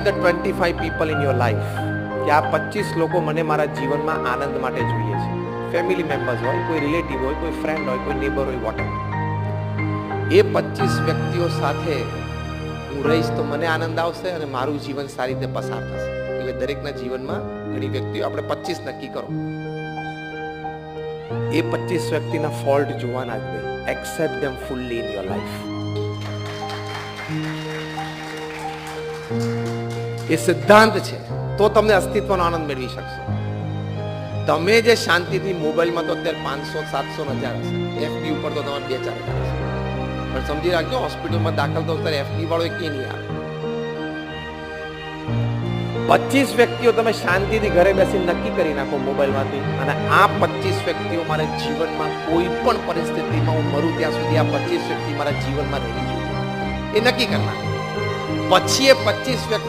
The 25 people in your life, કે આ 25 લોકો મને મારા જીવનમાં આનંદ માટે જોઈએ છે. ફેમિલી મેમ્બર્સ હોય, કોઈ રિલેટિવ હોય, કોઈ ફ્રેન્ડ હોય, કોઈ નેબર હોય, વોટ એ 25 વ્યક્તિઓ સાથે હું રહીશ તો મને આનંદ આવશે અને મારું જીવન સારી રીતે પસાર થશે. એટલે દરેકના જીવનમાં ઘણી વ્યક્તિઓ, આપણે 25 નક્કી કરો. એ 25 વ્યક્તિના ફોલ્ટ જોવાના જ નહીં. Accept them fully in your life. એ સિદ્ધાંત છે, તો તમને અસ્તિત્વનો આનંદ મેળવી શકશો. તમે જે શાંતિથી મોબાઈલમાં તો અત્યારે 500, 700, 1000 હશે, એફબી ઉપર તો તમારે 2-4 હજાર હશે. પણ સમજી રાખજો, હોસ્પિટલમાં દાખલ તો અત્યારે એફબી વાળો એક નહીં આવે. 25 વ્યક્તિઓ તમે શાંતિથી ઘરે બેસીને નક્કી કરી નાખો મોબાઈલમાંથી, અને આ 25 વ્યક્તિઓ મારા જીવનમાં કોઈ પણ પરિસ્થિતિમાં હું મરું ત્યાં સુધી આ 25 વ્યક્તિ મારા જીવનમાં રહેવી જોઈએ, એ નક્કી કરી નાખો. પછી એ 25 વ્યક્તિ